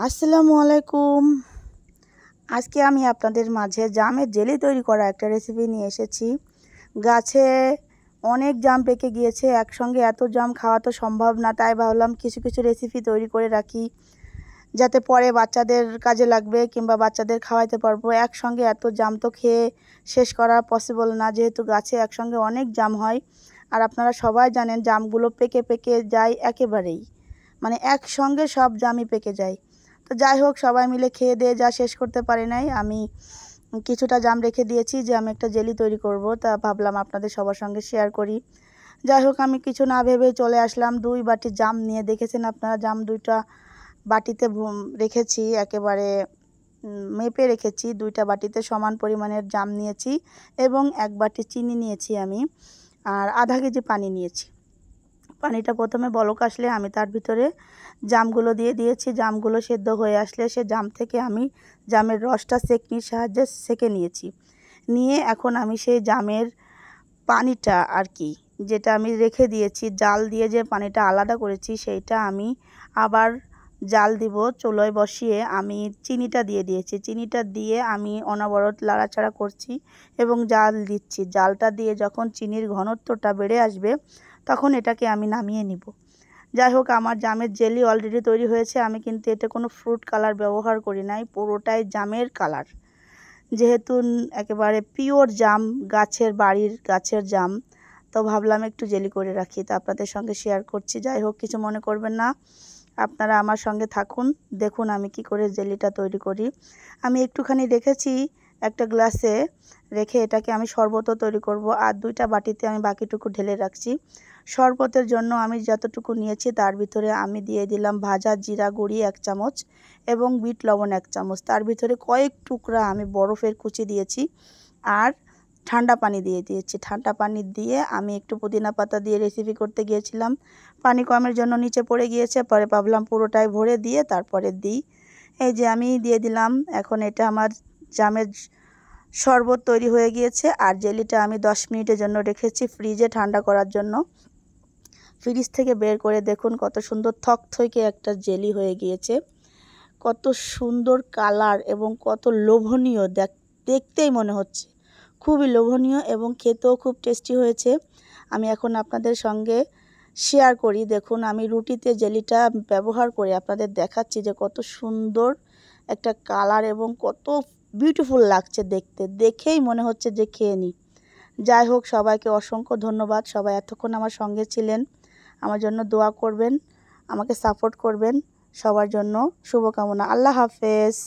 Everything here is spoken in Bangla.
আসসালামু আলাইকুম। আজকে আমি আপনাদের মাঝে জামের জেলি তৈরি করা একটা রেসিপি নিয়ে এসেছি। গাছে অনেক জাম পেকে গিয়েছে, একসঙ্গে এত জাম খাওয়া তো সম্ভব না, তাই ভাবলাম কিছু কিছু রেসিপি তৈরি করে রাখি যাতে পরে বাচ্চাদের কাজে লাগবে কিংবা বাচ্চাদের খাওয়াইতে পারবো। একসঙ্গে এত জাম তো খেয়ে শেষ করা পসিবল না, যেহেতু গাছে একসঙ্গে অনেক জাম হয়। আর আপনারা সবাই জানেন জামগুলো পেকে পেকে যায় একেবারেই, মানে একসঙ্গে সব জামই পেকে যায়। তো যাই হোক, সবাই মিলে খেয়ে দিয়ে যা শেষ করতে পারি নাই, আমি কিছুটা জাম রেখে দিয়েছি যে আমি একটা জেলি তৈরি করব, তা ভাবলাম আপনাদের সবার সঙ্গে শেয়ার করি। যাই হোক, আমি কিছু না ভেবেই চলে আসলাম 2 বাটি জাম নিয়ে। দেখেছেন আপনারা, জাম 2টা বাটিতে রেখেছি, একেবারে মেপে রেখেছি। 2টা বাটিতে সমান পরিমাণের জাম নিয়েছি এবং 1 বাটি চিনি নিয়েছি আমি, আর আধা কেজি পানি নিয়েছি। পানিটা প্রথমে বলক আসলে আমি তার ভিতরে জামগুলো দিয়ে দিয়েছি। জামগুলো সেদ্ধ হয়ে আসলে সে জাম থেকে আমি জামের রসটা সেকনির সাহায্যে সেকে নিয়েছি। নিয়ে এখন আমি সেই জামের পানিটা আর কি, যেটা আমি রেখে দিয়েছি জাল দিয়ে, যে পানিটা আলাদা করেছি, সেইটা আমি আবার জাল দিব। চুলোয় বসিয়ে আমি চিনিটা দিয়ে দিয়েছি। চিনিটা দিয়ে আমি অনবরত লাড়াচাড়া করছি এবং জাল দিচ্ছি। জালটা দিয়ে যখন চিনির ঘনত্বটা বেড়ে আসবে তখন এটাকে আমি নামিয়ে নিব। যাই হোক, আমার জামের জেলি অলরেডি তৈরি হয়েছে। আমি কিন্তু এতে কোনো ফ্রুট কালার ব্যবহার করি নাই, পুরোটাই জামের কালার, যেহেতু একেবারে পিওর জাম, গাছের বাড়ির গাছের জাম, তো ভাবলাম একটু জেলি করে রাখি, তা আপনাদের সঙ্গে শেয়ার করছি। যাই হোক, কিছু মনে করবেন না, আপনারা আমার সঙ্গে থাকুন, দেখুন আমি কি করে জেলিটা তৈরি করি। আমি একটুখানি রেখেছি একটা গ্লাসে, রেখে এটাকে আমি শরবতও তৈরি করব, আর 2টা বাটিতে আমি বাকিটুকু ঢেলে রাখছি। শরবতের জন্য আমি যতটুকু নিয়েছি তার ভিতরে আমি দিয়ে দিলাম ভাজা জিরা গুঁড়ি 1 চামচ এবং বিট লবণ 1 চামচ। তার ভিতরে কয়েক টুকরা আমি বরফের কুচি দিয়েছি, আর ঠান্ডা পানি দিয়ে দিয়েছি। ঠান্ডা পানি দিয়ে আমি একটু পুদিনা পাতা দিয়ে রেসিপি করতে গিয়েছিলাম, পানি কমের জন্য নিচে পড়ে গিয়েছে, পরে ভাবলাম পুরোটাই ভরে দিয়ে তারপরে দিই। এই যে আমি দিয়ে দিলাম। এখন এটা আমার জামের শরবত তৈরি হয়ে গিয়েছে। আর জেলিটা আমি 10 মিনিটের জন্য রেখেছি ফ্রিজে ঠান্ডা করার জন্য। ফ্রিজ থেকে বের করে দেখুন কত সুন্দর থকথকে একটা জেলি হয়ে গিয়েছে, কত সুন্দর কালার এবং কত লোভনীয়, দেখতেই মনে হচ্ছে খুবই লোভনীয় এবং খেতেও খুব টেস্টি হয়েছে। আমি এখন আপনাদের সঙ্গে শেয়ার করি। দেখুন, আমি রুটিতে জেলিটা ব্যবহার করে আপনাদের দেখাচ্ছি যে কত সুন্দর একটা কালার এবং কত বিউটিফুল লাগছে দেখতে, দেখেই মনে হচ্ছে যে খেয়ে নিই। যাই হোক, সবাইকে অসংখ্য ধন্যবাদ। সবাই এতক্ষণ আমার সঙ্গে ছিলেন, আমার জন্য দোয়া করবেন, আমাকে সাপোর্ট করবেন। সবার জন্য শুভকামনা। আল্লাহ হাফেজ।